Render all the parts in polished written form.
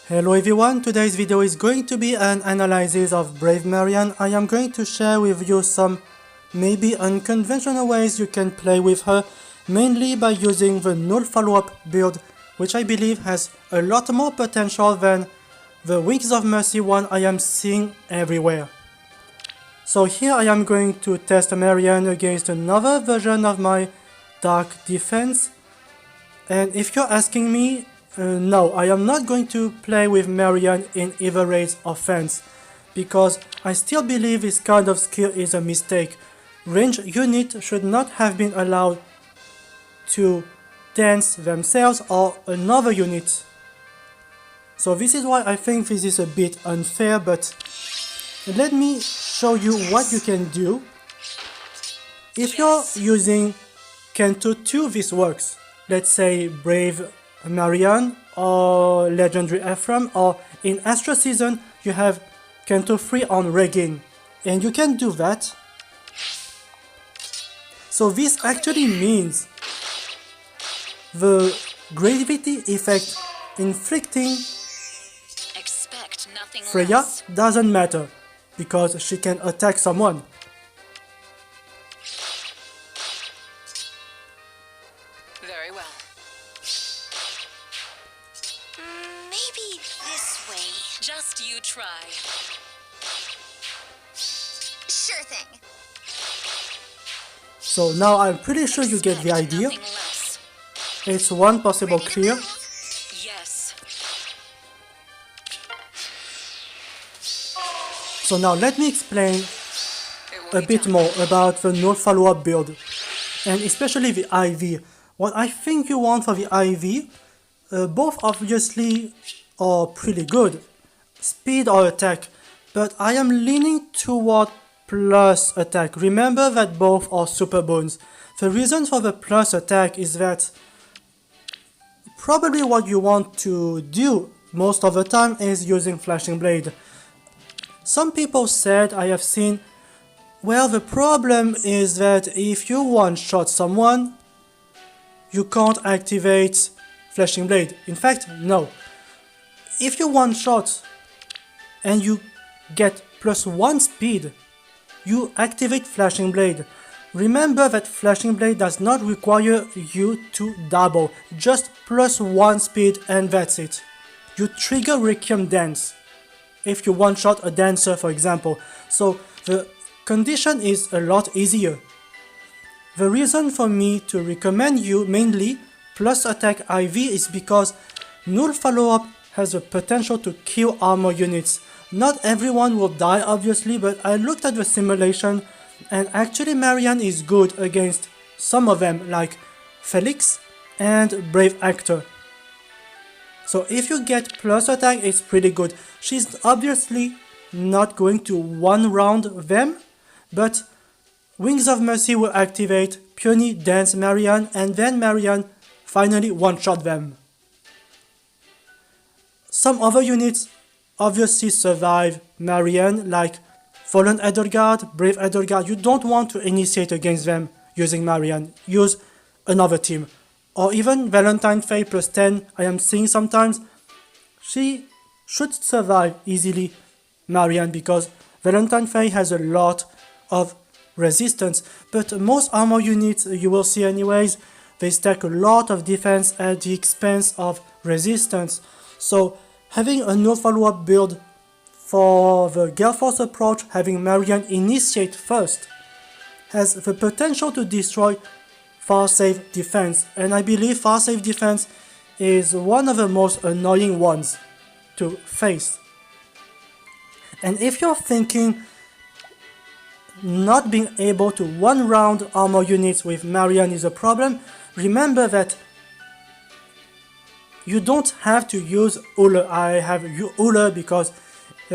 Hello everyone, today's video is going to be an analysis of Brave Marian. I am going to share with you some maybe unconventional ways you can play with her, mainly by using the Null follow-up build, which I believe has a lot more potential than the Wings of Mercy one I am seeing everywhere. So here I am going to test Marian against another version of my Dark Defense, and if you're asking me, no, I am not going to play with Marian in either raid or fence, because I still believe this kind of skill is a mistake. Range units should not have been allowed to dance themselves or another unit. So this is why I think this is a bit unfair, but let me show you what you can do. If you're using Canto 2, this works. Let's say Brave Marian or Legendary Ephraim, or in Astra Season you have Canto 3 on Regain, and you can do that. So this actually means the gravity effect inflicting Freya doesn't matter, because she can attack someone. Very well. Maybe this way. Just you try. Sure thing. So now I'm pretty sure you get the idea. It's one possible clear. Yes. So now let me explain a bit more about the Null follow-up build, and especially the IV. What I think you want for the IV, both obviously are pretty good, speed or attack, but I am leaning toward plus attack. Remember that both are super bones. The reason for the plus attack is that probably what you want to do most of the time is using Flashing Blade. Some people said, I have seen, well, the problem is that if you one-shot someone, you can't activate Flashing Blade. In fact, no. If you one-shot and you get +1 speed, you activate Flashing Blade. Remember that Flashing Blade does not require you to double, just +1 speed and that's it. You trigger Requiem Dance if you one-shot a dancer, for example, so the condition is a lot easier. The reason for me to recommend you mainly plus attack IV is because Null follow-up has the potential to kill armor units. Not everyone will die obviously, but I looked at the simulation and actually Marian is good against some of them, like Felix and Brave Actor. So if you get plus attack, it's pretty good. She's obviously not going to one-round them, but Wings of Mercy will activate, Peony dance Marian, and then Marian finally one-shot them. Some other units obviously survive Marian, like Fallen Edelgard, Brave Edelgard. You don't want to initiate against them using Marian. Use another team. Or even Valentine Faye +10, I am seeing sometimes. She should survive easily Marian, because Valentine Faye has a lot of resistance, but most armor units you will see anyways, they stack a lot of defense at the expense of resistance. So having a no follow-up build for the Galeforce approach, having Marian initiate first, has the potential to destroy far safe defense, and I believe far safe defense is one of the most annoying ones to face. And if you're thinking not being able to one-round armor units with Marian is a problem, remember that you don't have to use Uller. I have Uller because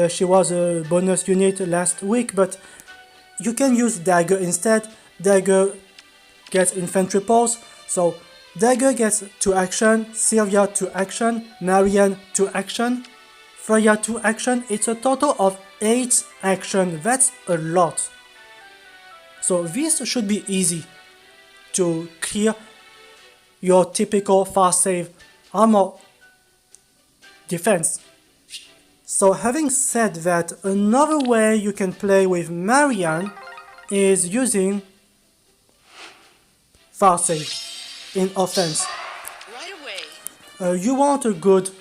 she was a bonus unit last week, but you can use Dagger instead. Dagger gets infantry pulse, so Dagger gets 2 action, Sylvia 2 action, Marian 2 action, Freya 2 action. It's a total of 8 action. That's a lot. So this should be easy to clear your typical fast save armor defense. So having said that, another way you can play with Marian is using far save in offense. Right away. You want a good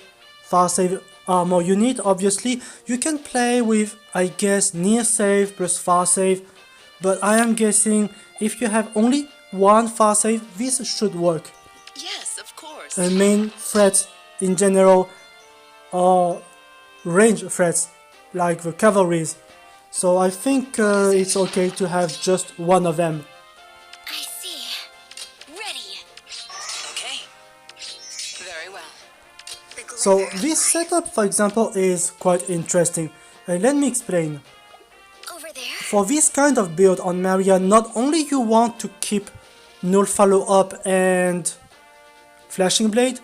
far save armor unit, obviously. You can play with, I guess, near save plus far save, but I am guessing if you have only one far save, this should work. Yes, of course. Main threats in general are range threats like the cavalries, so I think it's okay to have just one of them. I see. Ready. Okay. Very well. So this setup, for example, is quite interesting. Let me explain. Over there. For this kind of build on Marian, not only you want to keep Null follow-up and Flashing Blade,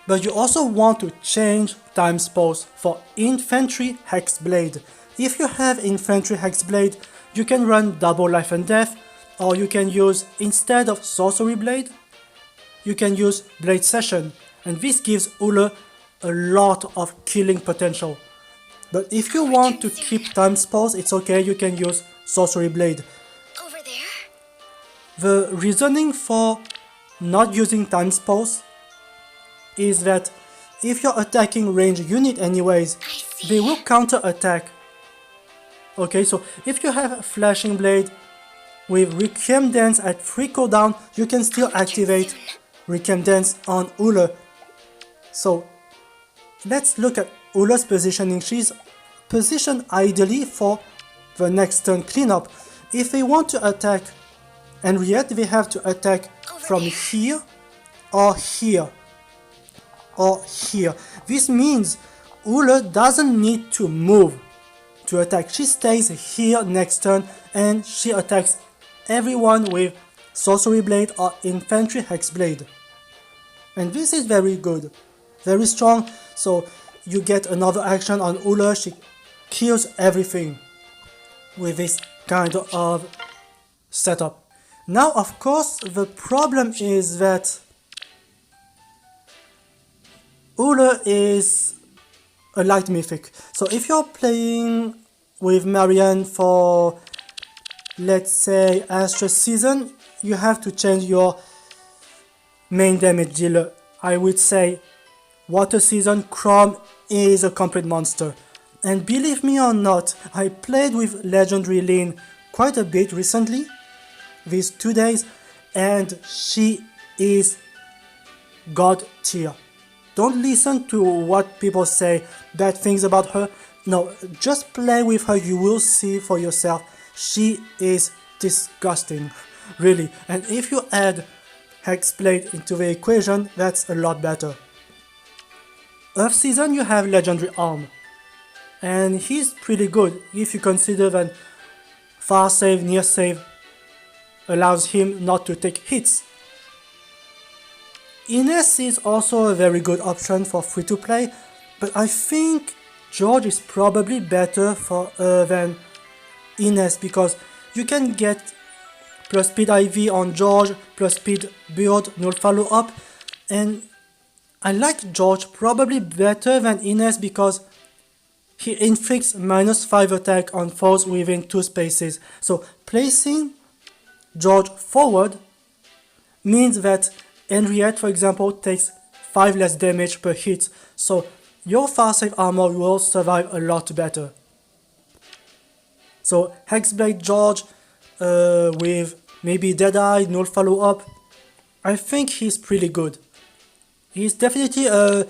but you also want to change times pause for infantry Hexblade. If you have infantry Hexblade, you can run double life and death, or you can use, instead of sorcery blade, you can use blade session, and this gives Ule a lot of killing potential. But if you want to keep times pause, it's okay, you can use sorcery blade. Over there. The reasoning for not using times pause is that if you're attacking range unit anyways, they will counter attack. Okay, so if you have a Flashing Blade with Requiem Dance at 3 cooldown, you can still activate Requiem Dance on Ule. So let's look at Ule's positioning. She's positioned ideally for the next turn cleanup. If they want to attack Henriette, they have to attack from here or here. Or here. This means Ule doesn't need to move to attack. She stays here next turn and she attacks everyone with Sorcery Blade or Infantry Hexblade. And this is very good, very strong. So you get another action on Ule. She kills everything with this kind of setup. Now, of course, the problem is that Ule is a light mythic. So if you're playing with Marian for, let's say, Astra season, you have to change your main damage dealer. I would say Water season, Chrome is a complete monster. And believe me or not, I played with Legendary Lyn quite a bit recently, these 2 days, and she is god tier. Don't listen to what people say, bad things about her. No, just play with her, you will see for yourself. She is disgusting, really. And if you add Hexblade into the equation, that's a lot better. Earth season, you have Legendary Arm. And he's pretty good if you consider that far save, near save allows him not to take hits. Ines is also a very good option for free to play, but I think George is probably better for than Ines, because you can get plus speed IV on George, plus speed build, null follow up, and I like George probably better than Ines because he inflicts -5 attack on foes within 2 spaces. So placing George forward means that Henriette, for example, takes 5 less damage per hit, so your far save armor will survive a lot better. So Hexblade George with maybe Deadeye, null follow up, I think he's pretty good. He's definitely a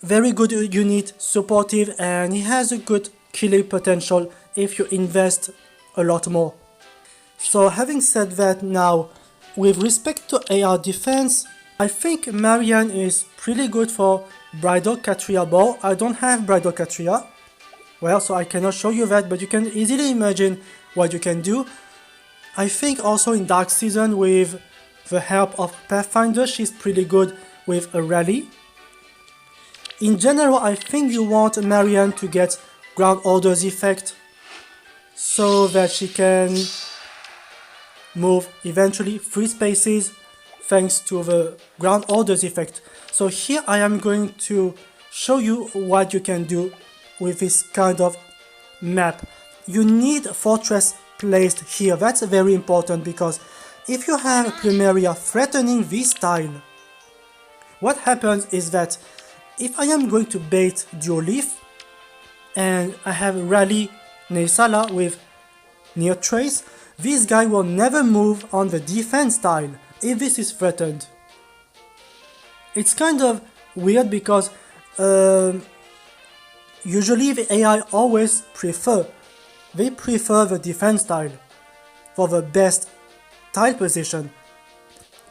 very good unit, supportive, and he has a good killing potential if you invest a lot more. So having said that, now with respect to AR defense, I think Marian is pretty good for Bridal Catria Bow. I don't have Bridal Catria, well, so I cannot show you that, but you can easily imagine what you can do. I think also in Dark Season, with the help of Pathfinder, she's pretty good with a rally. In general, I think you want Marian to get Ground Orders effect so that she can move eventually 3 spaces thanks to the Ground Orders effect. So here I am going to show you what you can do with this kind of map. You need a fortress placed here. That's very important, because if you have a Plumeria threatening this tile, what happens is that if I am going to bait Duoleaf and I have Rally Neisala with Near Trace, this guy will never move on the defense tile if this is threatened. It's kind of weird because usually the AI always prefer the defense tile for the best tile position.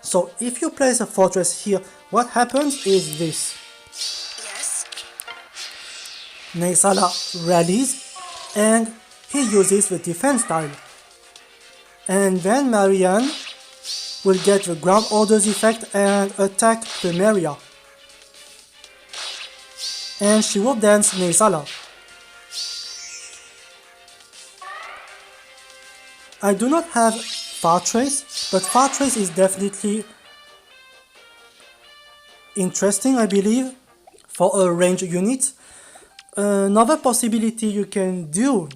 So if you place a fortress here, what happens is this. Yes. Neisala rallies and he uses the defense tile. And then Marianne will get the ground orders effect and attack Plumeria. And she will dance Neisala. I do not have Far Trace, but Far Trace is definitely interesting, I believe, for a range unit. Another possibility you can do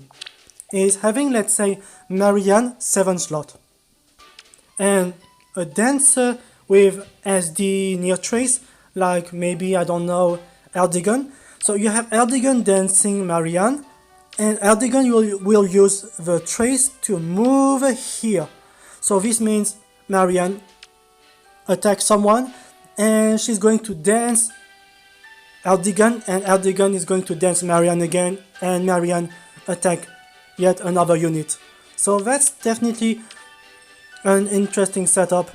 is having, let's say, Marianne 7 slot and a dancer with SD near trace, like maybe, I don't know, Erdogan. So you have Erdogan dancing Marianne, and Erdogan will use the trace to move here. So this means Marianne attacks someone and she's going to dance Erdogan, and Erdogan is going to dance Marianne again, and Marianne attack yet another unit. So that's definitely an interesting setup.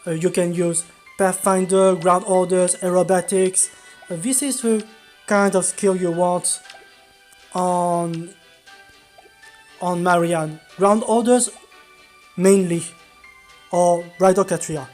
You can use Pathfinder, ground orders, aerobatics. This is the kind of skill you want on Marianne. Ground orders mainly, or Bridal Catria.